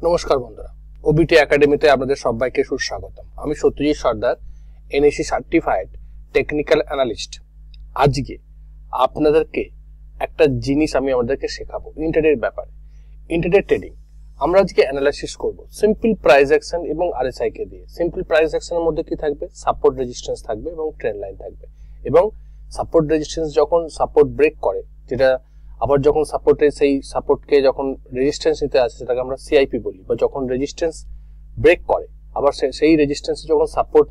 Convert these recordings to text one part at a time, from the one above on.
নমস্কার বন্ধুরা, ওবিটি একাডেমিতে আপনাদের সবাইকে সুস্বাগতম। আমি সত্যজিৎ সর্দার, এনএসি সার্টিফাইড টেকনিক্যাল অ্যানালিস্ট। আজকে আপনাদেরকে একটা জিনিস আমি আমাদেরকে শেখাবো ইন্টারডের ব্যাপারে। ইন্টারডে ট্রেডিং আমরা আজকে অ্যানালাইসিস করব সিম্পল প্রাইস অ্যাকশন এবং আরএসআই কে দিয়ে। সিম্পল প্রাইস অ্যাকশনের মধ্যে কি থাকবে? সাপোর্ট রেজিস্ট্যান্স থাকবে এবং ট্রেন্ড লাইন থাকবে। এবং সাপোর্ট রেজিস্ট্যান্স যখন সাপোর্ট ব্রেক করে, যেটা আবার যখন সাপোর্টে সেই সাপোর্টকে যখন রেজিস্ট্যান্স নিতে আসে সেটাকে আমরা সিআইপি বলি, বা যখন রেজিস্ট্যান্স ব্রেক করে আবার সেই রেজিস্ট্যান্সে যখন সাপোর্ট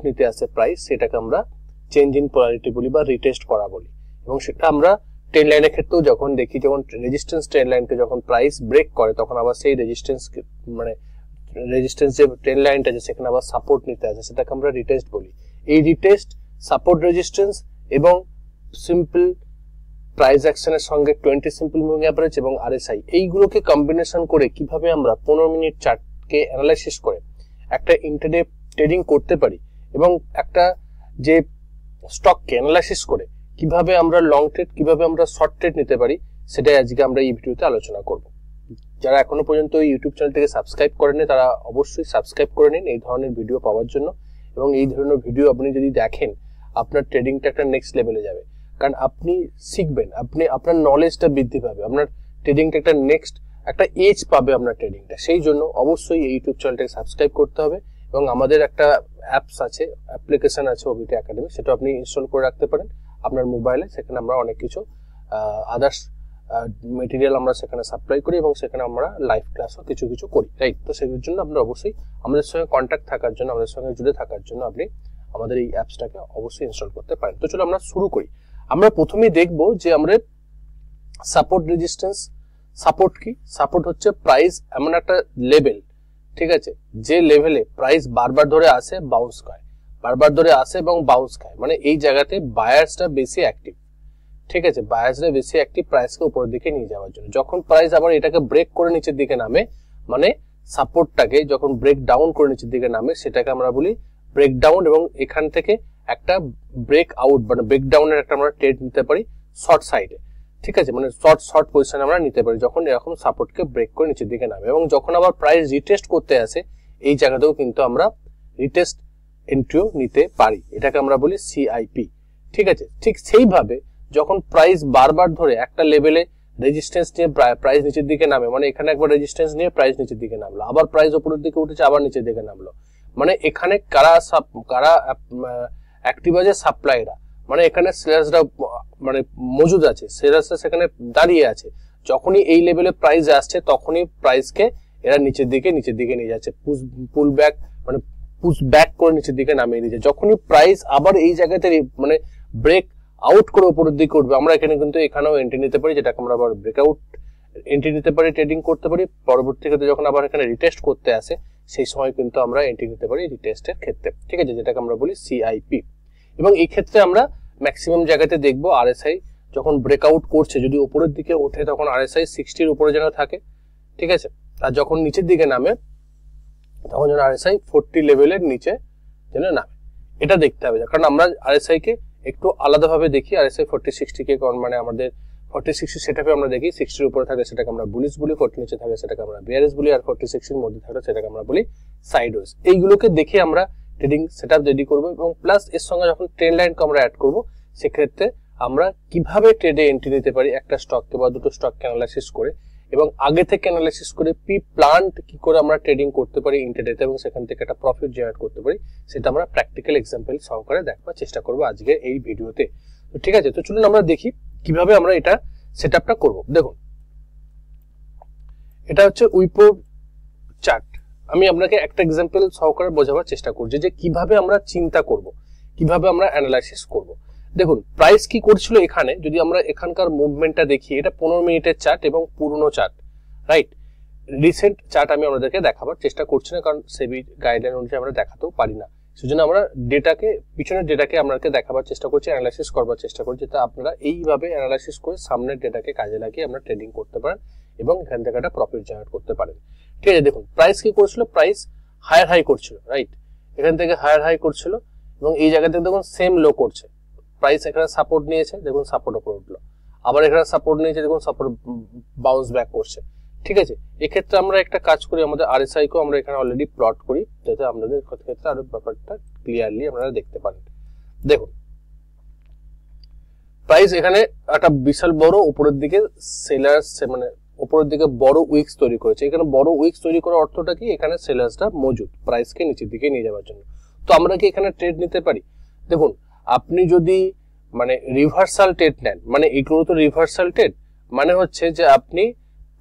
নিতে আসে প্রাইস, সেটাকে আমরা চেঞ্জ ইন পোলারিটি বলি বা রিটেস্ট করা বলি। এবং সেটা আমরা ট্রেন্ড লাইনের ক্ষেত্রেও যখন দেখি, যখন রেজিস্ট্যান্স ট্রেন্ড লাইনকে যখন প্রাইস ব্রেক করে তখন আবার সেই রেজিস্ট্যান্স যে ট্রেন্ড লাইনটা আছে সেখানে আবার সাপোর্ট নিতে আসে, সেটাকে আমরা রিটেস্ট বলি। এই রিটেস্ট, সাপোর্ট রেজিস্ট্যান্স এবং সিম্পল প্রাইস অ্যাকশনের সঙ্গে 20 সিম্পল মুভিং অ্যাভারেজ এবং আরএসআই, এইগুলোকে কম্বিনেশন করে কিভাবে আমরা 15 মিনিট চার্টকে অ্যানালাইসিস করে একটা ইন্টারডে ট্রেডিং করতে পারি, এবং একটা যে স্টককে অ্যানালাইসিস করে কিভাবে আমরা লং ট্রেড, কিভাবে আমরা শর্ট ট্রেড নিতে পারি, সেটাই আজকে আমরা এই ভিডিওতে আলোচনা করব। যারা এখনো পর্যন্ত এই ইউটিউব চ্যানেলটিকে সাবস্ক্রাইব করেনি তারা অবশ্যই সাবস্ক্রাইব করে নিন এই ধরনের ভিডিও পাওয়ার জন্য। এবং এই ধরনের ভিডিও আপনি যদি দেখেন, আপনার ট্রেডিংটা একটা নেক্সট লেভেলে যাবে, কারণ আপনি শিখবেন, আপনার নলেজটা বৃদ্ধি পাবে, আপনার ট্রেডিংটা একটা এজ পাবে আপনার ট্রেডিংটা। সেই জন্য অবশ্যই এই ইউটিউব চ্যানেলটাকে সাবস্ক্রাইব করতে হবে। এবং আমাদের একটা অ্যাপ্লিকেশন আছে ওবিটি একাডেমি, সেটা আপনি ইনস্টল করে রাখতে পারেন আপনার মোবাইলে। সেখানে আমরা অনেক কিছু আদার্স মেটেরিয়াল আমরা সেখানে সাপ্লাই করি এবং সেখানে আমরা লাইভ ক্লাসও কিছু করি, রাইট? তো সেগুলোর জন্য আপনারা অবশ্যই আমাদের সঙ্গে কন্ট্যাক্ট থাকার জন্য, আমাদের সঙ্গে জুড়ে থাকার জন্য আপনি আমাদের এই অ্যাপসটাকে অবশ্যই ইনস্টল করতে পারেন। তো চলো আমরা শুরু করি। আমরা প্রথমেই দেখব যে আমরা সাপোর্ট রেজিস্ট্যান্স। সাপোর্ট কি? সাপোর্ট হচ্ছে প্রাইস এমন একটা লেভেল, ঠিক আছে, যে লেভেলে প্রাইস বারবার ধরে আসে, বাউন্স খায়, বারবার ধরে আসে এবং বাউন্স খায়, মানে এই জায়গাতে বায়ার্সটা বেশি অ্যাক্টিভ, ঠিক আছে, বায়ার্সরা বেশি অ্যাক্টিভ প্রাইসকে উপরের দিকে নিয়ে যাওয়ার জন্য। যখন প্রাইস আবার এটাকে ব্রেক করে নিচের দিকে নামে, মানে সাপোর্টটাকে যখন ব্রেক ডাউন করে নিচের দিকে নামে, সেটাকে আমরা বলি ব্রেক ডাউন। এবং এখান থেকে একটা ব্রেক আউট, মানে ব্রেক ডাউনের একটা আমরা ট্রেড নিতে পারি শর্ট সাইডে, ঠিক আছে, মানে শর্ট পজিশন আমরা নিতে পারি যখন এরকম সাপোর্টকে ব্রেক করে নিচের দিকে নামে। এবং যখন আবার প্রাইস রিটেস্ট করতে আসে, এই জায়গাতেও কিন্তু আমরা রিটেস্ট এন্ট্রিও নিতে পারি, এটাকে আমরা বলি সিআইপি, ঠিক আছে। ঠিক সেইভাবে যখন প্রাইস বারবার ধরে একটা লেভেলে রেজিস্ট্যান্স নিয়ে প্রাইস নিচের দিকে নামে, মানে এখানে একবার রেজিস্ট্যান্স নিয়ে প্রাইস নিচের দিকে নামলো, আবার প্রাইস উপরের দিকে উঠেছে, আবার নিচের দিকে নামলো, মানে এখানে কারা অ্যাক্টিভ আছে? সাপ্লাইরা, মানে এখানে সেলার্সরা মানে মজুদ আছে, সেলার্সরা সেখানে দাঁড়িয়ে আছে। যখনই এই লেভেলে প্রাইস আসছে তখনই প্রাইসকে এরা নিচের দিকে নিয়ে যাচ্ছে, পুশ ব্যাক করে নিচের দিকে নামিয়ে দিয়েছে। যখনই প্রাইস আবার এই জায়গাতে মানে ব্রেক আউট করে উপরের দিকে উঠবে, আমরা এখানেও এন্ট্রি নিতে পারি, যেটাকে আমরা আবার ব্রেকআউট এন্ট্রি নিতে পারি, ট্রেডিং করতে পারি। পরবর্তী ক্ষেত্রে যখন আবার এখানে রিটেস্ট করতে আসে, সেই সময় কিন্তু আমরা এন্ট্রি নিতে পারি রিটেস্টের ক্ষেত্রে, ঠিক আছে, যেটাকে আমরা বলি সিআইপি। এবং এই ক্ষেত্রে আমরা ম্যাক্সিমাম জায়গাতে দেখবো আরএসআই যখন ব্রেকআউট করছে, যদি উপরের দিকে ওঠে তখন আরএসআই 60 এর উপরে যেন থাকে, ঠিক আছে, আর যখন নিচের দিকে নামে তখন যেন আরএসআই 40 লেভেলের নিচে যেন নামে, এটা দেখতে হবে। কারণ আমরা আরএসআই কে একটু আলাদাভাবে দেখি, আরএসআই 40-60 কে, মানে আমাদের 40-60 সেটআপে আমরা দেখি 60 এর উপরে থাকলে সেটাকে আমরা বুলিশ বলি, 40 নিচে থাকলে সেটাকে আমরা বিয়ারিশ বলি, আর 40-60 এর মধ্যে থাকলে সেটাকে আমরা বলি সাইডওয়েজ। এইগুলোকে দেখে আমরা ট্রেডিং সেটআপ রেডি করব। এবং প্লাস এর সঙ্গে যখন ট্রেন্ড লাইনকে আমরা অ্যাড করব, সেক্ষেত্রে আমরা কিভাবে ট্রেডে এন্ট্রি নিতে পারি একটা স্টককে বা দুটো স্টককে অ্যানালাইসিস করে, এবং আগে থেকে অ্যানালাইসিস করে প্রি প্ল্যান্ড কি করে আমরা ট্রেডিং করতে পারি ইন্টারডেতে, এবং সেখান থেকে একটা প্রফিট জেনারেট করতে পারি, সেটা আমরা প্র্যাকটিক্যাল এক্সাম্পল সহকারে দেখার চেষ্টা করব আজকে এই ভিডিওতে। তো ঠিক আছে, তো চলুন আমরা দেখি কিভাবে আমরা এটা সেটআপটা করব। দেখুন, এটা হচ্ছে উইপো চার্ট। আমি আপনাকে একটা এক্সাম্পল সহকারে বোঝাবার চেষ্টা করছি যে কিভাবে আমরা চিন্তা করব, কিভাবে আমরা অ্যানালাইসিস করব। দেখুন, প্রাইস কি করছিল এখানে, যদি আমরা এখানকার মুভমেন্টটা দেখি, এটা 15 মিনিটের চার্ট এবং পুরনো চার্ট, রাইট। রিসেন্ট চার্ট আমি আপনাদেরকে দেখাবার চেষ্টা করছি না, কারণ সেবি গাইডলাইন অনুযায়ী আমরা দেখাতেও পারি না। সেজন্য আমরা পিছনের ডেটাকে আপনাকে দেখাবার চেষ্টা করছি, অ্যানালাইসিস করবার চেষ্টা করছি, যাতে আপনারা এইভাবে অ্যানালাইসিস করে সামনের ডেটাকে কাজে লাগিয়ে আমরা ট্রেডিং করতে পারেন এবং এখান থেকে একটা প্রফিট জেনারেট করতে পারেন, ঠিক আছে। দেখুন, প্রাইস কি করছিল, প্রাইস হায়ার হাই করছিল, রাইট, এখান থেকে হায়ার হাই করছিল এবং এই জায়গা থেকে দেখুন সেম লো করছে। প্রাইস এখানে সাপোর্ট নিয়েছে, দেখুন সাপোর্ট উপরে উঠলো, আবার এখানে সাপোর্ট নিয়েছে, দেখুন সাপোর্ট বাউন্স ব্যাক করছে, ঠিক আছে, এক্ষেত্রে আমরা একটা কাজ করি, আমাদের আরএসআই কেও আমরা এখানে অলরেডি প্লট করি যাতে আপনাদের ক্ষেত্রে আরো ব্যাপারটা ক্লিয়ারলি আপনারা দেখতে পারেন। দেখুন প্রাইস এখানে একটা বিশাল বড় উপরের দিকে সেলার্স মানে উপরের দিকে বড় উইক্স তৈরি করেছে। এখানে বড় উইক্স তৈরি করার অর্থটা কি, এখানে সেলার্সটা মজুদ প্রাইসকে নিচের দিকে নিয়ে যাওয়ার জন্য। তো আমরা কি এখানে ট্রেড নিতে পারি? দেখুন আপনি যদি মানে রিভার্সাল ট্রেড নেন, মানে এগুলো তো রিভার্সাল ট্রেড, মানে হচ্ছে যে আপনি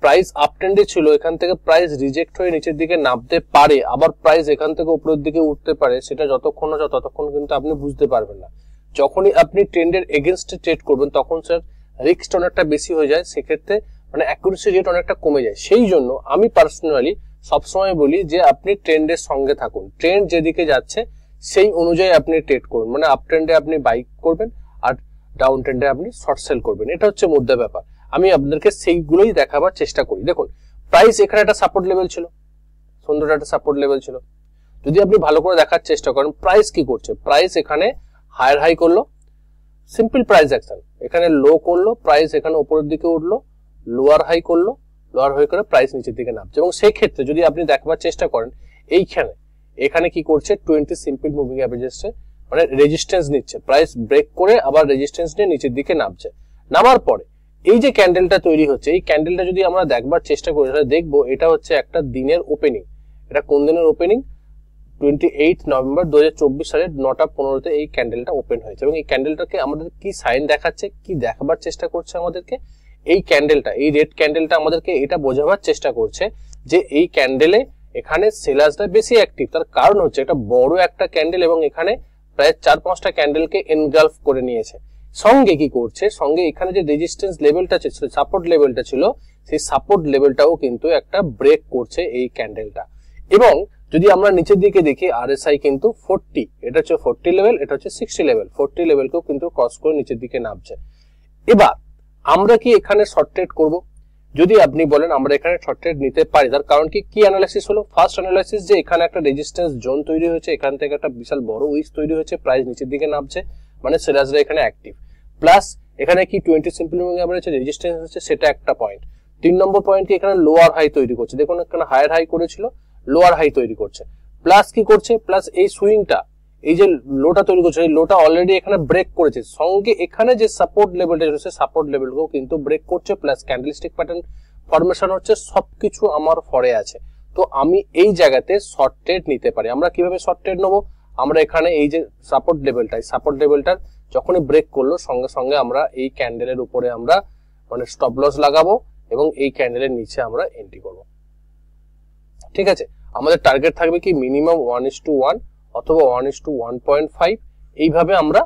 প্রাইস আপ ট্রেন্ডে ছিল, এখান থেকে প্রাইস রিজেক্ট হয়ে নিচের দিকে নামতে পারে, আবার প্রাইস এখান থেকে উপরের দিকে উঠতে পারে, সেটা যতক্ষণ না ততক্ষণ কিন্তু আপনি বুঝতে পারবেন না। যখনই আপনি ট্রেন্ডের এগেনস্টে ট্রেড করবেন তখন স্যার রিস্কটা অনেকটা বেশি হয়ে যায়, সেক্ষেত্রে মানে অ্যাকুরেসি রেট অনেকটা কমে যায়। সেই জন্য আমি পার্সোনালি সবসময় বলি যে আপনি ট্রেন্ডের সঙ্গে থাকুন, ট্রেন্ড যেদিকে যাচ্ছে সেই অনুযায়ী আপনি ট্রেড করুন, মানে আপ ট্রেন্ডে আপনি বাই করবেন আর ডাউন ট্রেন্ডে আপনি শর্ট সেল করবেন, এটা হচ্ছে মুদ্রা ব্যাপার। আমি আপনাদেরকে সেইগুলোই দেখাবার চেষ্টা করি। দেখুন প্রাইস এখানে একটা সাপোর্ট লেভেল ছিল, সুন্দর একটা সাপোর্ট লেভেল ছিল। যদি আপনি ভালো করে দেখার চেষ্টা করেন প্রাইস কি করছে, প্রাইস এখানে হায়ার হাই করলো, সিম্পল প্রাইস অ্যাকশন, এখানে লো করলো, প্রাইস এখানে উপরের দিকে উঠলো, লোয়ার হাই করলো, লোয়ার হাই করে প্রাইস নিচের দিকে নামছে। এবং সেই ক্ষেত্রে যদি আপনি দেখবার চেষ্টা করেন এইখানে এখানে কি করছে 20 সিম্পল মুভিং অ্যাভারেজে মানে রেজিস্ট্যান্স নিচ্ছে, প্রাইস ব্রেক করে আবার রেজিস্ট্যান্স নিয়ে নিচের দিকে নামছে। নামার পরে এই যে ক্যান্ডেলটা তৈরি হচ্ছে, এই ক্যান্ডেলটা যদি আমরা দেখবার চেষ্টা করি তাহলে দেখবো এটা হচ্ছে একটা দিনের ওপেনিং। এটা কোন দিনের ওপেনিং? 28 নভেম্বর 2024 সালের 9টা 15-তে এই ক্যান্ডেলটা ওপেন হয়েছে। এবং এই ক্যান্ডেলটাকে আমাদের কি সাইন দেখাচ্ছে, কি দেখাবার চেষ্টা করছে আমাদেরকে, এই ক্যান্ডেলটা, এই রেড ক্যান্ডেলটা আমাদেরকে এটা বোঝাবার চেষ্টা করছে যে এই ক্যান্ডেলে এখানে সেলার্সটা বেশি অ্যাক্টিভ। তার কারণ হচ্ছে এটা বড় একটা ক্যান্ডেল এবং এখানে প্রায় 4-5টা ক্যান্ডেলকে এনগালফ করে নিয়েছে। সঙ্গে কি করছে, সঙ্গে এখানে যে রেজিস্ট্যান্স লেভেলটা ছিল, সাপোর্ট লেভেলটা ছিল, সেই সাপোর্ট লেভেলটাও কিন্তু একটা ব্রেক করছে এই ক্যান্ডেলটা। এবং যদি আমরা নিচের দিকে দেখি আরএসআই কিন্তু 40, এটা হচ্ছে 40 লেভেল, এটা হচ্ছে 60 লেভেল, 40 লেভেলকেও কিন্তু ক্রস করে নিচের দিকে নামছে। এবার আমরা কি এখানে শর্ট ট্রেড করব? যদি আপনি বলেন আমরা এখানে শর্ট ট্রেড নিতে পারি, তার কারণ কি অ্যানালাইসিস হলো? ফার্স্ট অ্যানালাইসিস যে এখানে একটা রেজিস্ট্যান্স জোন তৈরি হয়েছে, এখান থেকে একটা বিশাল বড় উইক্স তৈরি হয়েছে, প্রাইস নিচের দিকে নামছে, মানে সেলার্সরা এখানে অ্যাক্টিভ। প্লাস এখানে কি 20 সিম্পল মুভিং অ্যাভারেজে রেজিস্ট্যান্স হচ্ছে, সেটা একটা পয়েন্ট। 3 নম্বর পয়েন্ট কি এখানে লোয়ার হাই তৈরি করছে, দেখুন এখানে হায়ার হাই করেছিল, লোয়ার হাই তৈরি করছে। প্লাস কি করছে, প্লাস এই সুইংটা, এই যে লোটা তৈরি করছে, এই লোটা অলরেডি এখানে ব্রেক করেছে, সঙ্গে এখানে যে সাপোর্ট লেভেলটা রয়েছে সাপোর্ট লেভেলকেও কিন্তু ব্রেক করছে, প্লাস ক্যান্ডেলস্টিক প্যাটার্ন ফরমেশন হচ্ছে, সবকিছু আমার ফরে আছে। তো আমি এই জায়গাতে শর্ট ট্রেড নিতে পারি। আমরা কিভাবে শর্ট ট্রেড নেবো, আমরা এখানে এই যে সাপোর্ট লেভেলটা, এই সাপোর্ট লেভেলটার যখনই ব্রেক করলো সঙ্গে সঙ্গে আমরা এই ক্যান্ডেলের উপরে আমরা মানে স্টপ লস লাগাবো এবং এই ক্যান্ডেলের নিচে আমরা এন্ট্রি করব। ঠিক আছে, আমাদের টার্গেট থাকবে কি মিনিমাম 1:1 অথবা 1:1.5, এইভাবে আমরা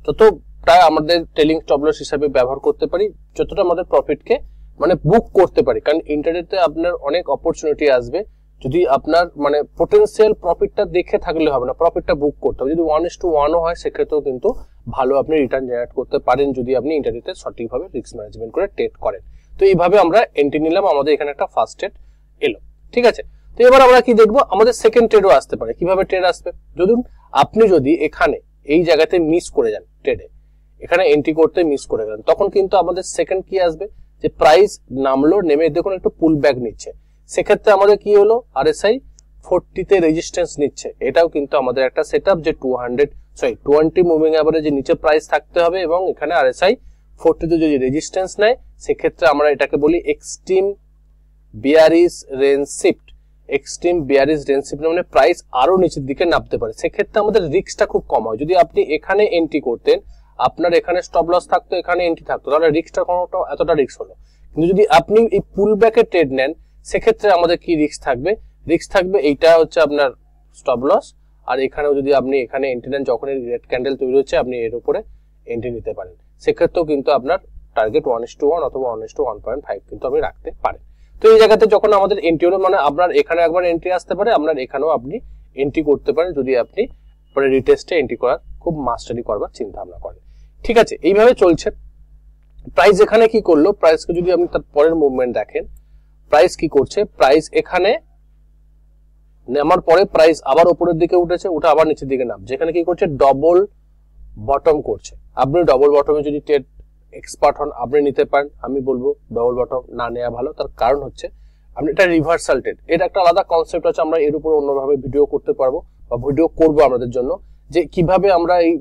যতটা আমাদের টেলিং স্টপ লস হিসাবে ব্যবহার করতে পারি, যতটা আমাদের প্রফিটকে মানে বুক করতে পারি। কারণ ইন্টারনেটে আপনার অনেক অপরচুনিটি আসবে, যদি আপনার মানে পোটেনশিয়াল প্রফিটটা দেখে থাকলে হবে না, প্রফিটটা বুক করতে হবে। যদি 1:1 হয় সেক্ষেত্রেও কিন্তু ভালো আপনি রিটার্ন জেনারেট করতে পারেন যদি আপনি ইন্টারনেটে সঠিকভাবে রিস্ক ম্যানেজমেন্ট করে ট্রেড করেন। তো এইভাবে আমরা এন্ট্রি নিলাম, আমাদের এখানে একটা ফার্স্ট ট্রেড এলো। ঠিক আছে, তো এবার আমরা কি দেখবো, আমাদের সেকেন্ড ট্রেডও আসতে পারে। কিভাবে ট্রেড আসবে, আপনি যদি এখানে এই জায়গাতে মিস করে যান ট্রেডে, এখানে এন্ট্রি করতে মিস করে গেলেন, তখন কিন্তু আমাদের সেকেন্ড কি আসবে, যে প্রাইস নামলো, নেমে দেখুন একটু পুল ব্যাক নিচ্ছে, সেক্ষেত্রে আমাদের কি হলো আরএসআই 40-তে রেজিস্ট্যান্স নিচ্ছে। এটাও কিন্তু আমাদের একটা সেটআপ যে 20 মুভিং অ্যাভারেজের নিচে প্রাইস থাকতে হবে এবং এখানে আরএসআই 40-তে যদি রেজিস্ট্যান্স নেয় সেক্ষেত্রে আমরা এটাকে বলি extreme bearish range shift. Extreme bearish range shift মানে প্রাইস আরো নিচের দিকে নামতে পারে, সেক্ষেত্রে আমাদের রিস্কটা খুব কম হয়। যদি আপনি এখানে এন্ট্রি করতেন, আপনার এখানে স্টপ লস থাকতো, এখানে এন্ট্রি থাকতো, তাহলে রিস্কটা কোনোটা এতটা রিস্ক হলো। কিন্তু যদি আপনি এই পুল ব্যাকে ট্রেড নেন সেক্ষেত্রে আমাদের কি রিস্ক থাকবে, রিস্ক থাকবে এইটা হচ্ছে আপনার স্টপ লস, আর এখানেও যদি আপনি এখানে এন্ট্রি নেন যখন এই রেড ক্যান্ডেল তৈরি হচ্ছে আপনি এর উপরে এন্ট্রি নিতে পারেন, সেক্ষেত্রেও কিন্তু আপনার টার্গেট 1:1 অথবা 1:1.5 কিন্তু আপনি রাখতে পারেন। তো এই জায়গাতে যখন আমাদের এন্ট্রি হলো, মানে আপনার এখানে একবার এন্ট্রি আসতে পারে, আপনার এখানেও আপনি এন্ট্রি করতে পারেন যদি আপনি পরে রিটেস্টে এন্ট্রি করার খুব মাস্টারি করবার চিন্তা ভাবনা করেন। ঠিক আছে, এইভাবে চলছে। প্রাইস এখানে কি করলো, প্রাইসকে যদি আপনি তার পরের মুভমেন্ট দেখেন, প্রাইস কি করছে, প্রাইস এখানে নামার পরে প্রাইস আবার উপরের দিকে উঠেছে, উঠে আবার নিচের দিকে নামছে, এখানে কি করছে ডবল বটম করছে। আপনি ডবল বটমে যদি ট্রেড এক্সপার্ট হন আপনি নিতে পারেন, আমি বলবো ডবল বটম না নেওয়া ভালো। তার কারণ হচ্ছে আপনি এটা রিভার্সাল ট্রেড, এটা একটা আলাদা কনসেপ্ট আছে, আমরা এর উপর অন্যভাবে ভিডিও করতে পারবো বা ভিডিও করবো আমাদের জন্য, যে কিভাবে আমরা এই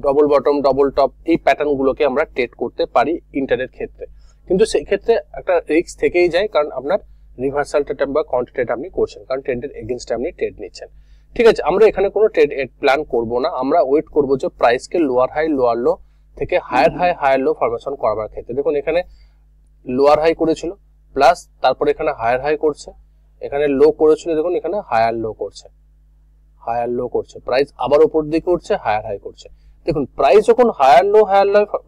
ডবল বটম ডবল টপ এই প্যাটার্ন গুলোকে আমরা ট্রেড করতে পারি ইন্টারনেট ক্ষেত্রে। কিন্তু সেই ক্ষেত্রে একটা রিস্ক থেকেই যায়, কারণ আপনার রিভার্সাল ট্রেড বা কাউন্টার ট্রেড আপনি করছেন, কারণ ট্রেন্ডের এগেইনস্টে আপনি ট্রেড নিচ্ছেন। ঠিক আছে, আমরা এখানে কোনো ট্রেড প্ল্যান করব না, আমরা ওয়েট করবো যে প্রাইসকে লোয়ার হাই লোয়ার লো থেকে হায়ার লো ফরমেশন করার ক্ষেত্রে। দেখুন এখানে লোয়ার হাই করেছিল, প্লাস তারপর এখানে হায়ার হাই করছে, এখানে লো করেছিল, দেখুন এখানে হায়ার লো করছে, প্রাইস আবার উপর দিকে উঠছে, হায়ার হাই করছে। দেখুন প্রাইস যখন হায়ার লো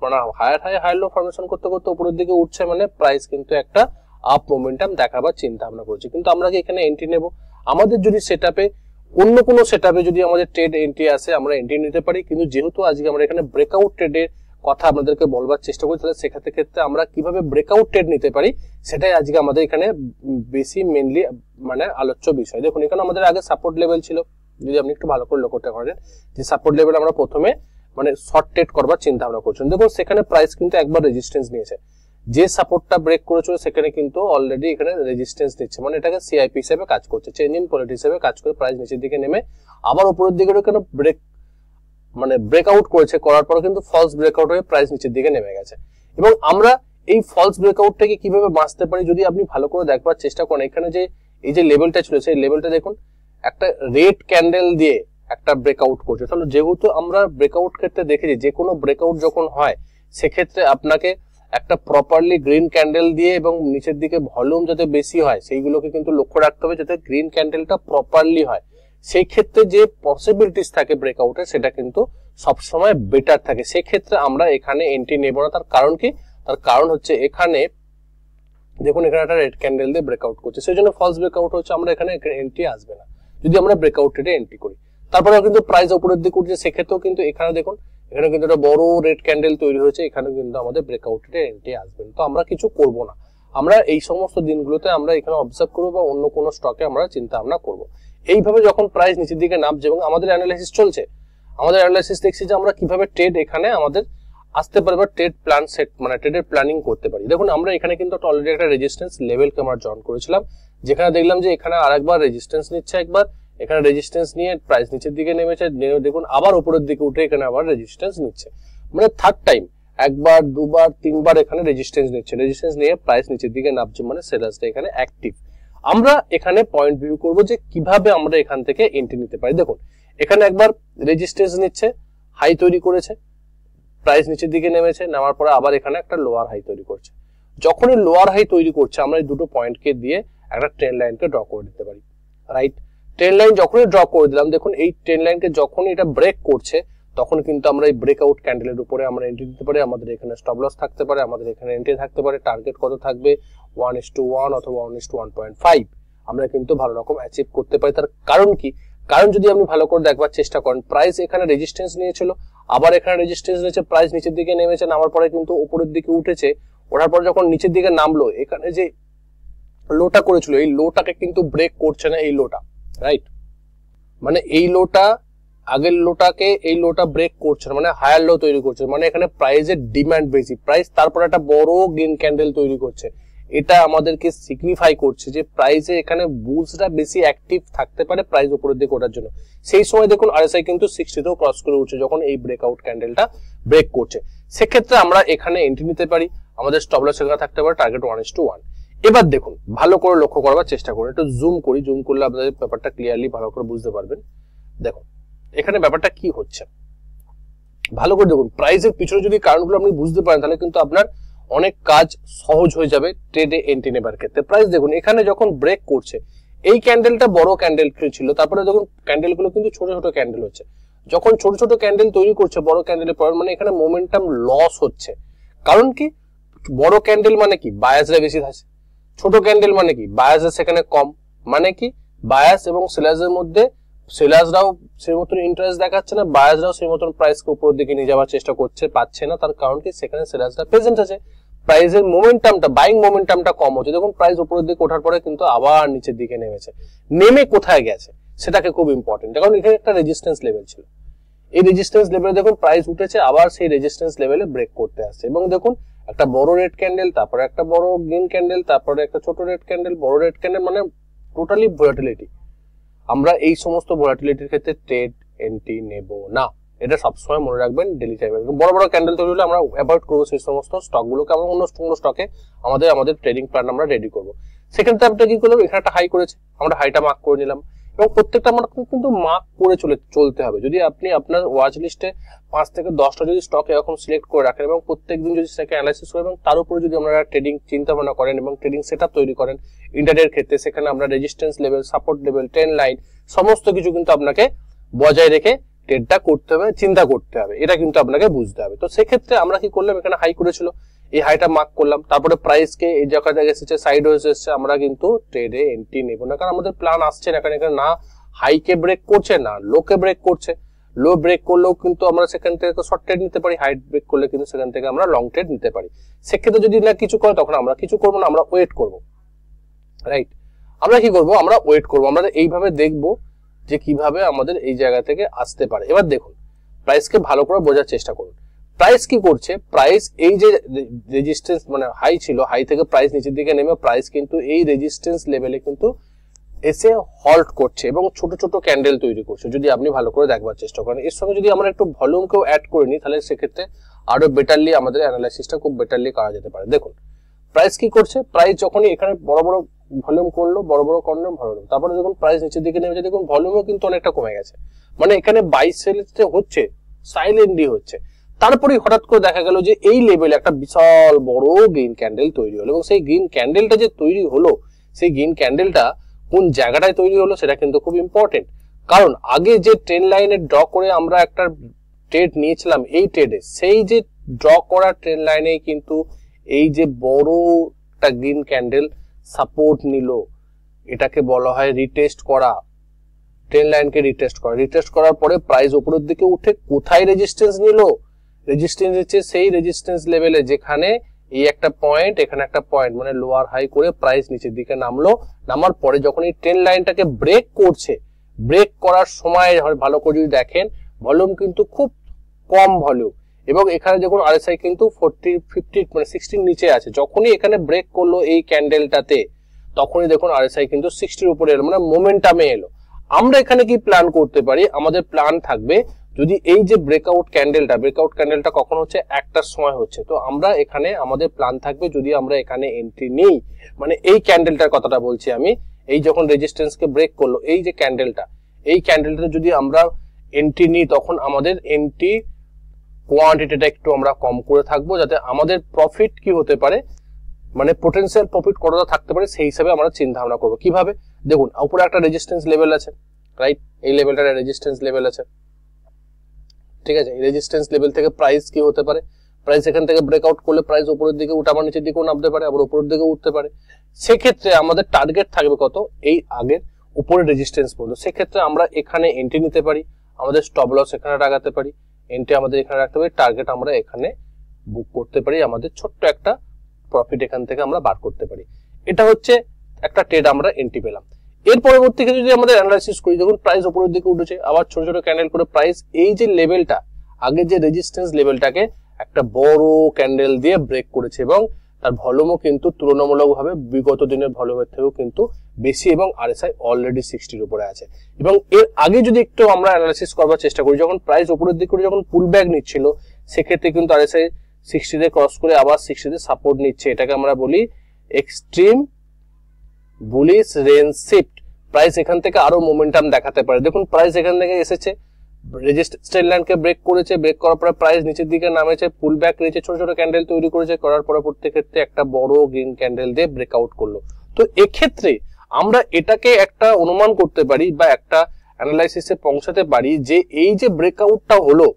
মানে হায়ার লো ফরমেশন করতে করতে উপরের দিকে উঠছে, মানে প্রাইস কিন্তু একটা আপ মোমেন্টাম দেখাবার চিন্তা ভাবনা করছে। কিন্তু আমরা কি এখানে এন্ট্রি নেব? আমাদের যদি সেটআপে অন্য কোনো সেটআপে যদি আমাদের ট্রেড এন্ট্রি আসে, আমরা এন্ট্রি নিতে পারি। কিন্তু যেহেতু আজকে আমরা এখানে ব্রেকআউট ট্রেডের কথা আপনাদেরকে বলবার চেষ্টা করি, তাহলে সেক্ষেত্রে আমরা কিভাবে ব্রেকআউট ট্রেড নিতে পারি সেটাই আজকে আমাদের এখানে বেশি মেইনলি মানে আলোচ্য বিষয়। দেখুন এখানে আমাদের আগে সাপোর্ট লেভেল ছিল, যদি আপনি একটু ভালো করে লক্ষ্য করেন যে সাপোর্ট লেভেল আমরা প্রথমে মানে শর্ট ট্রেড করবার চিন্তা ভাবনা করছেন। দেখুন সেখানে প্রাইস কিন্তু একবার রেজিস্ট্যান্স নিয়েছে, যে সাপোর্টটা ব্রেক করেছিল সেখানে কিন্তু অলরেডি এখানে রেজিস্ট্যান্স দিচ্ছে, মানে এটাকে সিআইপি হিসেবে কাজ করছে, চেঞ্জ ইন পলিটি হিসেবে কাজ করে প্রাইস নিচের দিকে নেমে আবার উপরের দিকে কেন ব্রেকআউট করেছে, করার পর কিন্তু ফলস ব্রেকআউট হয়ে প্রাইস নিচের দিকে নেমে গেছে। এবং আমরা এই ফলস ব্রেকআউট থেকে কিভাবে বাঁচতে পারি যদি আপনি ভালো করে দেখবার চেষ্টা করেন, এখানে যে এই যে লেভেলটা ছিল সেই লেভেলটা দেখুন একটা রেড ক্যান্ডেল দিয়ে একটা ব্রেকআউট করছে। তাহলে যেহেতু আমরা ব্রেকআউট ক্ষেত্রে দেখেছি যে কোনো ব্রেকআউট যখন হয় সেক্ষেত্রে আপনাকে একটা প্রপারলি গ্রিন ক্যান্ডেল দিয়ে এবং নিচের দিকে ভলিউম যাতে বেশি হয় সেইগুলোকে কিন্তু লক্ষ্য রাখতে হবে, যাতে গ্রিন ক্যান্ডেলটা প্রপারলি হয়। সেই ক্ষেত্রে যে পসিবিলিটিস থাকে ব্রেকআউটের সেটা কিন্তু সবসময় বেটার থাকে। সেই ক্ষেত্রে আমরা এখানে এন্ট্রি নেব না। তার কারণ কি? তার কারণ হচ্ছে এখানে দেখুন এখানে একটা রেড ক্যান্ডেল দিয়ে ব্রেকআউট করছে, সেই জন্য ফলস ব্রেকআউট হচ্ছে, আমরা এখানে এন্ট্রি আসবে না যদি আমরা ব্রেকআউট ট্রেডে এন্ট্রি করি। তারপরে কিন্তু প্রাইস উপরের দিকে উঠছে, সেক্ষেত্রেও কিন্তু এখানে দেখুন এখানে কিন্তু একটা বড় রেড ক্যান্ডেল তৈরি হয়েছে, এখানে কিন্তু আমাদের ব্রেকআউট ট্রেডে এন্ট্রি আসবে না। তো আমরা কিছু করব না, আমরা এই সমস্ত দিনগুলোতে আমরা এখানে অবজার্ভ করবো বা অন্য কোনো স্টকে আমরা চিন্তা ভাবনা করবো। এইভাবে যখন প্রাইস নিচের দিকে নামছে এবং আমাদের অ্যানালাইসিস চলছে, আমাদের অ্যানালাইসিস দেখছি যে আমরা কিভাবে ট্রেড এখানে আমাদের আসতে পারি বা ট্রেড প্ল্যান সেট মানে ট্রেডের প্ল্যানিং করতে পারি। দেখুন আমরা এখানে কিন্তু অলরেডি একটা রেজিস্ট্যান্স লেভেলকে আমরা জয়েন করেছিলাম, যেখানে দেখলাম যে এখানে আরেকবার রেজিস্ট্যান্স নিচ্ছে, একবার এখানে রেজিস্ট্যান্স নিয়ে প্রাইস নিচের দিকে নেমেছে, দেখুন আবার উপরের দিকে উঠে এখানে আবার রেজিস্ট্যান্স নিচ্ছে, মানে থার্ড টাইম একবার দুবার তিনবার এখানে রেজিস্ট্যান্স নিচ্ছে, রেজিস্ট্যান্স নিয়ে প্রাইস নিচের দিকে নামছে, মানে সেলার্সটা এখানে অ্যাক্টিভ। আমরা এখানে পয়েন্ট ভিউ করব যে কিভাবে আমরা এখান থেকে এন্ট্রি নিতে পারি। দেখুন এখানে একবার রেজিস্ট্যান্স নিচ্ছে, হাই তৈরি করেছে, প্রাইস নিচের দিকে নেমেছে, নামার পরে আবার এখানে একটা লোয়ার হাই তৈরি করছে। যখনই লোয়ার হাই তৈরি করছে আমরা এই দুটো পয়েন্টকে দিয়ে একটা ট্রেন্ড লাইনকে ড্র করে দিতে পারি, রাইট? ট্রেন্ড লাইন যখনই ড্র করে দিলাম, দেখুন এই ট্রেন্ড লাইনকে যখনই এটা ব্রেক করছে তখন কিন্তু আমরা এই ব্রেকআউট ক্যান্ডেলের উপরে আমরা এন্ট্রি দিতে পারি। আমাদের এখানে স্টপ লস থাকতে পারে, আমাদের এখানে এন্ট্রি থাকতে পারে। টার্গেট কত থাকবে? 1:1 অথবা 1:1.5 আমরা কিন্তু ভালো রকম অ্যাচিভ করতে পারি। তার কারণ কি? কারণ যদি আপনি ভালো করে দেখবার চেষ্টা করেন, প্রাইস এখানে রেজিস্ট্যান্স নিয়েছিল, আবার এখানে রেজিস্ট্যান্স নিয়েছে, প্রাইস নিচের দিকে নেমেছে, নামার পরে কিন্তু উপরের দিকে উঠেছে, ওঠার পর যখন নিচের দিকে নামলো এখানে যে লোটা করেছিল এই লোটাকে কিন্তু ব্রেক করছে না, এই লোটা, রাইট? মানে এই লোটা আগের লোটাকে এই লোটা ব্রেক করছে না, মানে হায়ার লো তৈরি করছে, মানে এখানে প্রাইসের ডিমান্ড বেশি, প্রাইস তারপর একটা বড় গ্রিন ক্যান্ডেল তৈরি করছে। এটা আমাদেরকে সিগনিফাই করছে যে প্রাইসে এখানে বুলসটা বেশি অ্যাক্টিভ থাকতে পারে প্রাইস উপরের দিকে ওঠার জন্য। সেই সময় দেখুন আরএসআই কিন্তু 60তেও ক্রস করে উঠছে যখন এই ব্রেকআউট ক্যান্ডেলটা ব্রেক করছে। সেক্ষেত্রে আমরা এখানে এন্ট্রি নিতে পারি, আমাদের স্টপ লস এখানে থাকতে পারে টার্গেট 1:1। এবার দেখুন ভালো করে লক্ষ্য করবার চেষ্টা করুন, একটু জুম করি, জুম করলে আপনাদের ব্যাপারটা ক্লিয়ারলি ভালো করে বুঝতে পারবেন। দেখুন এখানে ব্যাপারটা কি হচ্ছে ভালো করে দেখুন। প্রাইসের পিছনে যদি কারণগুলো আপনি বুঝতে পারেন তাহলে কিন্তু আপনার অনেক কাজ সহজ হয়ে যাবে ট্রেডে এন্ট্রি নেবার ক্ষেত্রে। প্রাইস দেখুন এখানে যখন ব্রেক করছে, এই ক্যান্ডেলটা বড় ক্যান্ডেল ছিল, তারপরে দেখুন ক্যান্ডেলগুলো কিন্তু ছোট ছোট ক্যান্ডেল হচ্ছে। যখন ছোট ছোট ক্যান্ডেল তৈরি করছে বড় ক্যান্ডেলের পর, মানে এখানে মোমেন্টাম লস হচ্ছে। কারণ কি? বড় ক্যান্ডেল মানে কি? বায়াসরা বেশি থাকে, ছোট ক্যান্ডেল মানে কি? বায়াস সেখানে কম, মানে কি বায়াস এবং সেলার্সের মধ্যে সেলার্সরাও সেই মতন ইন্টারেস্ট দেখাচ্ছে না, বায়াসরাও সেই মতন প্রাইসকে উপরের দিকে নিয়ে যাওয়ার চেষ্টা করছে, পাচ্ছে না। তার কারণ কি? সেখানে সেলার্সরা প্রেজেন্ট আছে, প্রাইসের মোমেন্টামটা বাইং মোমেন্টামটা কম হচ্ছে। দেখুন প্রাইস উপরের দিকে ওঠার পরে কিন্তু আবার নিচের দিকে নেমেছে, নেমে কোথায় গেছে সেটাকে খুব ইম্পর্টেন্ট, কারণ এখানে একটা রেজিস্ট্যান্স লেভেল ছিল, এই রেজিস্ট্যান্স লেভেলে দেখুন প্রাইস উঠেছে, আবার সেই রেজিস্ট্যান্স লেভেলে ব্রেক করতে আসছে এবং দেখুন একটা বড় রেড ক্যান্ডেল, তারপরে একটা বড় গ্রিন ক্যান্ডেল, তারপরে একটা ছোট রেড ক্যান্ডেল, বড় রেড ক্যান্ডেল, মানে টোটালি ভোলাটিলিটি। আমরা এই সমস্ত ভোলাটিলিটির ক্ষেত্রে ট্রেড এন্ট্রি নেব না, এটা সবসময় মনে রাখবেন ডেলি টাইমে। বড় বড় ক্যান্ডেল তৈরি হলে আমরা অ্যাভয়েড করবো সেই সমস্ত স্টকগুলোকে, আমরা অন্য স্টকে আমাদের ট্রেডিং প্ল্যান আমরা রেডি করবো। সেক্ষেত্রে আমরা কি করলাম, এখানে একটা হাই করেছে, আমরা হাইটা মার্ক করে নিলাম এবং প্রত্যেকটা আমরা কিন্তু মার্ক করে চলতে হবে। যদি আপনি আপনার ওয়াচ লিস্টে 5 থেকে 10টা যদি স্টক এরকম সিলেক্ট করে রাখেন এবং প্রত্যেকদিন যদি সেটাকে অ্যানালাইসিস করেন এবং তার উপরে যদি আমরা ট্রেডিং চিন্তা ভাবনা করেন এবং ট্রেডিং সেটআপ তৈরি করেন ইন্টারডের ক্ষেত্রে, সেখানে আমরা resistance level, support level, trend line সমস্ত কিছু কিন্তু আপনাকে বজায় রেখে ট্রেডটা করতে হবে, চিন্তা করতে হবে, এটা কিন্তু আপনাকে বুঝতে হবে। তো সেক্ষেত্রে আমরা কি করলাম, এখানে হাই করেছিল, এই হাইটা মার্ক করলাম, তারপরে প্রাইসকে এই জায়গাটা এসেছে, সাইড হয়ে এসেছে, আমরা কিন্তু ট্রেডে এন্ট্রি নেব না, কারণ আমাদের প্ল্যান আসছে না এখানে না হাইকে ব্রেক করছে না লোকে ব্রেক করছে। লো ব্রেক করলেও কিন্তু আমরা সেখান থেকে শর্ট ট্রেড নিতে পারি, হাই ব্রেক করলে কিন্তু সেখান থেকে আমরা লং ট্রেড নিতে পারি। সেক্ষেত্রে যদি না কিছু করে তখন আমরা কিছু করবো না, আমরা ওয়েট করবো, রাইট। আমরা কি করবো, আমরা ওয়েট করবো, আমরা এইভাবে দেখবো যে কিভাবে আমাদের এই জায়গা থেকে আসতে পারে। এবার দেখুন প্রাইসকে ভালো করে বোঝার চেষ্টা করুন, প্রাইস কি করছে, প্রাইস এই যে রেজিস্ট্যান্স মানে হাই ছিল, হাই থেকে প্রাইস নিচের দিকে নেমে প্রাইস কিন্তু এই রেজিস্ট্যান্স লেভেলে কিন্তু এসে হল্ট করছে এবং ছোট ছোট ক্যান্ডেল তৈরি করছে। যদি আপনি ভালো করে দেখবার চেষ্টা করেন, এর সঙ্গে যদি আমরা একটু ভলিউমকেও অ্যাড করে নিই, তাহলে সেক্ষেত্রে আরো বেটারলি আমাদের অ্যানালাইসিসটা খুব বেটারলি করা যেতে পারে। দেখুন প্রাইস কি করছে, প্রাইস যখনই এখানে বড় বড় ভলিউম করলো, বড় বড় কর্নার ভলিউম, তারপরে দেখুন প্রাইস নিচের দিকে নেমেছে, দেখুন ভলিউমও কিন্তু অনেকটা কমে গেছে, মানে এখানে বাই সেল হচ্ছে, সাইলেন্টলি হচ্ছে। তারপরে হঠাৎ করে দেখা গেল যে এই লেভেলে একটা বিশাল বড় গ্রিন ক্যান্ডেল তৈরি হলো এবং সেই গ্রিন ক্যান্ডেলটা যে তৈরি হলো, সেই গ্রিন ক্যান্ডেলটা কোন জায়গাটায় তৈরি হলো সেটা কিন্তু খুব ইম্পর্টেন্ট। কারণ আগে যে ট্রেন্ড লাইনে ড্র করে আমরা একটা ট্রেড নিয়েছিলাম, এই ট্রেডে সেই যে ড্র করা ট্রেন্ড লাইনে কিন্তু এই যে বড় একটা গ্রিন ক্যান্ডেল সাপোর্ট নিল, এটাকে বলা হয় রিটেস্ট করা, ট্রেন্ড লাইনকে রিটেস্ট করা। রিটেস্ট করার পরে প্রাইস উপরের দিকে উঠে কোথায় রেজিস্ট্যান্স নিল, রেজিস্ট্যান্স হচ্ছে সেই রেজিস্ট্যান্স লেভেলে যেখানে এই একটা পয়েন্ট, এখানে একটা পয়েন্ট, মানে লোয়ার হাই করে প্রাইস নিচের দিকে নামলো। নামার পরে যখন এই ট্রেন্ড লাইনটাকে ব্রেক করছে, ব্রেক করার সময় ভালো করে যদি দেখেন ভলিউম কিন্তু খুব কম ভলিউম এবং এখানে যখন আরএসআই কিন্তু 40, 50 মানে 60 নিচে আছে। যখনই এখানে ব্রেক করলো এই ক্যান্ডেলটাতে, তখনই দেখুন আরএসআই কিন্তু 60 উপরে এলো, মানে মোমেন্টামে এলো। আমরা এখানে কি প্ল্যান করতে পারি, আমাদের প্ল্যান থাকবে যদি এই যে ব্রেকআউট ক্যান্ডেলটা কখন হচ্ছে, একটার সময় হচ্ছে, তো আমরা এখানে আমাদের প্ল্যান থাকবে যদি আমরা এখানে এন্ট্রি নিই, মানে এই ক্যান্ডেলটার কথাটা বলছি আমি, এই যখন রেজিস্ট্যান্সকে ব্রেক করলো এই যে ক্যান্ডেলটা, এই ক্যান্ডেলটা যদি আমরা এন্ট্রি নিই, তখন আমাদের এন্ট্রি কোয়ান্টিটিটা একটু আমরা কম করে থাকবো, যাতে আমাদের প্রফিট কি হতে পারে, মানে পোটেনশিয়াল প্রফিট কতটা থাকতে পারে সেই হিসাবে আমরা চিন্তা ভাবনা করবো। কিভাবে, দেখুন উপরে একটা রেজিস্ট্যান্স লেভেল আছে, রাইট, এই লেভেলটা রেজিস্ট্যান্স লেভেল আছে, ঠিক আছে। এই রেজিস্ট্যান্স লেভেল থেকে প্রাইস কি হতে পারে, প্রাইস এখান থেকে ব্রেকআউট করলে প্রাইস উপরের দিকে উঠে আবার নিচের দিকেও নামতে পারে, আবার উপরের দিকে উঠতে পারে। সেক্ষেত্রে আমাদের টার্গেট থাকবে কত, এই আগের উপরে রেজিস্ট্যান্স পর্যন্ত। সেক্ষেত্রে আমরা এখানে এন্ট্রি নিতে পারি, আমাদের স্টপ লস এখানে লাগাতে পারি, এন্ট্রি আমাদের এখানে রাখতে পারি, টার্গেট আমরা এখানে বুক করতে পারি, আমাদের ছোট্ট একটা প্রফিট এখান থেকে আমরা বার করতে পারি। এটা হচ্ছে একটা ট্রেড, আমরা এন্ট্রি পেলাম। এর পরবর্তী ক্ষেত্রে যদি আমাদের অ্যানালাইসিস করি, যখন প্রাইস উপরের দিকে উঠেছে, আবার ছোট ছোট ক্যান্ডেল করে প্রাইস এই যে লেভেলটা, আগে যে রেজিস্ট্যান্স লেভেলটাকে একটা বড় ক্যান্ডেল দিয়ে ব্রেক করেছে এবং তার ভলিউমও কিন্তু তুলনামূলকভাবে বিগত দিনের ভলিউমের থেকেও কিন্তু বেশি এবং আরএসআই অলরেডি 60 এর উপরে আছে। এবং এর আগে যদি একটু আমরা অ্যানালাইসিস করবার চেষ্টা করি, যখন প্রাইস উপরের দিকে যখন পুল ব্যাক নিচ্ছিল, সেক্ষেত্রে কিন্তু আরএসআই 60 তে ক্রস করে আবার 60 তে সাপোর্ট নিচ্ছে, এটাকে আমরা বলি extreme bullish range shift. Price এখান থেকে আরো মোমেন্টাম দেখাতে পারে। দেখুন প্রাইস এখান থেকে এসেছে, রেজিস্ট্যান্স লাইনকে ব্রেক করেছে, ব্রেক করার পরে প্রাইস নিচের দিকে নামেছে, পুল ব্যাক নিয়েছে, ছোট ছোট ক্যান্ডেল তৈরি করেছে, করার পরবর্তী ক্ষেত্রে একটা বড় গ্রিন ক্যান্ডেল দিয়ে ব্রেকআউট করলো। তো এক্ষেত্রে আমরা এটাকে একটা অনুমান করতে পারি বা একটা অ্যানালাইসিসে পৌঁছাতে পারি যে এই যে ব্রেকআউটটা হলো,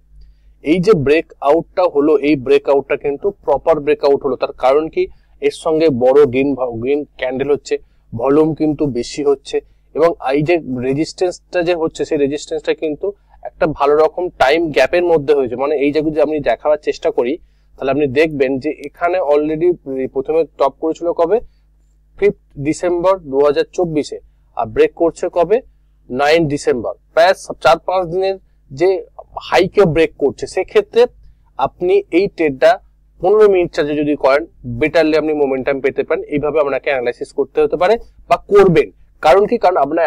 এই যে ব্রেকআউটটা হলো, এই ব্রেকআউটটা কিন্তু প্রপার ব্রেকআউট হলো। তার কারণ কি, এর সঙ্গে বড় গ্রিন ক্যান্ডেল হচ্ছে, ভলিউম কিন্তু বেশি হচ্ছে এবং এই যে রেজিস্ট্যান্সটা যে হচ্ছে, সেই রেজিস্ট্যান্সটা কিন্তু একটা ভালো রকম টাইম গ্যাপের মধ্যে হয়েছে। মানে এই যে যদি আমি দেখাবার চেষ্টা করি, তাহলে আপনি দেখবেন যে এখানে অলরেডি প্রথমে টপ করেছিল কবে, 5 ডিসেম্বর 2024 আর ব্রেক করছে কবে, 9 ডিসেম্বর। প্রায় 4-5 দিনের যে হাইকে ব্রেক করছে, সেক্ষেত্রে আপনি এই ট্রেডটা 15 মিনিট চার্জে যদি করেন বেটারলি আপনি মোমেন্টাম পেতে পারেন। এইভাবে আপনাকে অ্যানালাইসিস করতে হতে পারে বা করবেন। কারণ কি, কারণ আপনার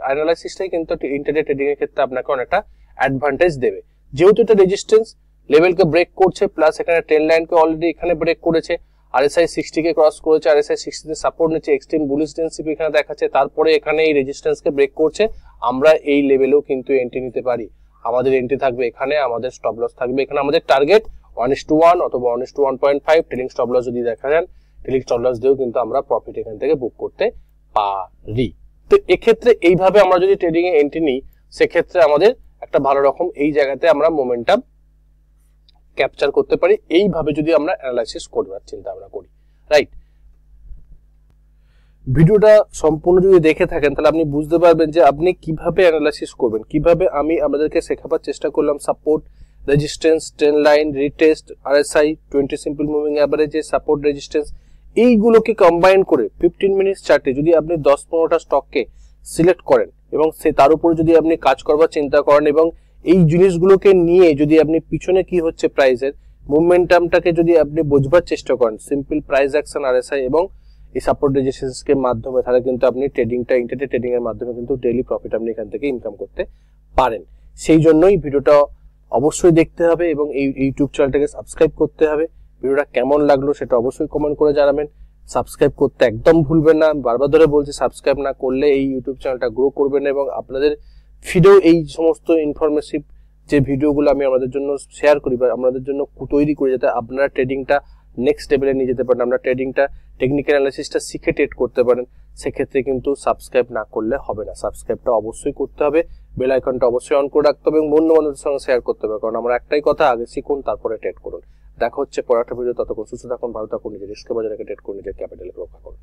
অ্যানালাইসিসটাই কিন্তু ইন্টারডে ট্রেডিং এর ক্ষেত্রে আপনাকে অনেকটা অ্যাডভান্টেজ দেবে। যেহেতু এটা রেজিস্ট্যান্স লেভেলকে ব্রেক করছে, প্লাস এখানে ট্রেন্ড লাইনকে অলরেডি এখানে ব্রেক করেছে, RSI 60 কে ক্রস করেছে, RSI 60 তে সাপোর্ট নিচ্ছে, এক্সট্রিম বুলিশ ডেন্সিটি এখানে দেখাচ্ছে, তারপরে এখানে এই রেজিস্ট্যান্সকে ব্রেক করছে। আমরা এই লেভেলেও কিন্তু এন্ট্রি নিতে পারি। আমাদের এন্ট্রি থাকবে এখানে, আমাদের স্টপ লস থাকবে এখানে। আমাদের টার্গেট 1:1 অথবা 1:1.5। ট্রেলিং স্টপ লস যদি দেখা যান, ট্রেলিং স্টপ লস দিয়েও কিন্তু আমরা প্রফিট এখান থেকে বুক করতে পারি। তো এক্ষেত্রে এইভাবে আমরা যদি ট্রেডিং এ এন্ট্রি নিই, সেক্ষেত্রে আমাদের একটা ভালো রকম এই জায়গাতে আমরা মোমেন্টাম ক্যাপচার করতে পারি, এইভাবে যদি আমরা অ্যানালাইসিস করবার চিন্তা ভাবনা করি। রাইট, ভিডিওটা সম্পূর্ণ যদি দেখে থাকেন তাহলে আপনি বুঝতে পারবেন যে আপনি কিভাবে অ্যানালাইসিস করবেন, কিভাবে আমি আমাদেরকে শেখাবার চেষ্টা করলাম support, resistance, trend line, retest, RSI, 20 simple moving অ্যাভারেজে সাপোর্ট, রেজিস্ট্যান্স, এইগুলোকে কম্বাইন করে 15 মিনিট চার্টে যদি আপনি 10-15টা স্টককে সিলেক্ট করেন এবং তার উপরে যদি আপনি কাজ করবার চিন্তা করেন এবং এই জিনিসগুলোকে নিয়ে যদি আপনি পিছনে কি হচ্ছে প্রাইসের মুভমেন্টামটাকে যদি আপনি বোঝবার চেষ্টা করেন, সিম্পল প্রাইস অ্যাকশন, RSI এবং এই সাপোর্ট রেজিস্ট্যান্স এর মাধ্যমে, তাহলে কিন্তু আপনি ট্রেডিংটা ইন্টারডে ট্রেডিং এর মাধ্যমে কিন্তু ডেইলি প্রফিট আপনি এখান থেকে ইনকাম করতে পারেন। সেই জন্যই ভিডিওটা অবশ্যই দেখতে হবে এবং এই ইউটিউব চ্যানেলটাকে সাবস্ক্রাইব করতে হবে। ভিডিওটা কেমন লাগলো সেটা অবশ্যই কমেন্ট করে জানাবেন। সাবস্ক্রাইব করতে একদম ভুলবেন না, বারবার ধরে বলছি সাবস্ক্রাইব না করলে এই ইউটিউব চ্যানেলটা গ্রো করবে না এবং আপনাদের ফিডেও এই সমস্ত ইনফরমেটিভ যে ভিডিওগুলো আমি আমাদের জন্য শেয়ার করি বা আমাদের জন্য তৈরি করি, যাতে আপনারা ট্রেডিংটা নেক্সট লেভেলে নিয়ে যেতে পারেন, আমরা ট্রেডিংটা টেকনিক্যাল অ্যানালাইসিসটা শিখে ট্রেড করতে পারেন। সেক্ষেত্রে কিন্তু সাবস্ক্রাইব না করলে হবে না, সাবস্ক্রাইবটা অবশ্যই করতে হবে, বেল আইকনটা অবশ্যই অন করে রাখতে হবে এবং বন্ধু বান্ধবদের সঙ্গে শেয়ার করতে হবে। কারণ আমরা একটাই কথা, আগে শিখুন তারপরে ট্রেড করুন। দেখা হচ্ছে পরের একটা ভিডিও, ততক্ষণ সুস্থ থাকুন, ভালো থাকুন, নিজের রিস্ক বাজারে ট্রেড করুন, নিজের ক্যাপিটালকে রক্ষা করুন।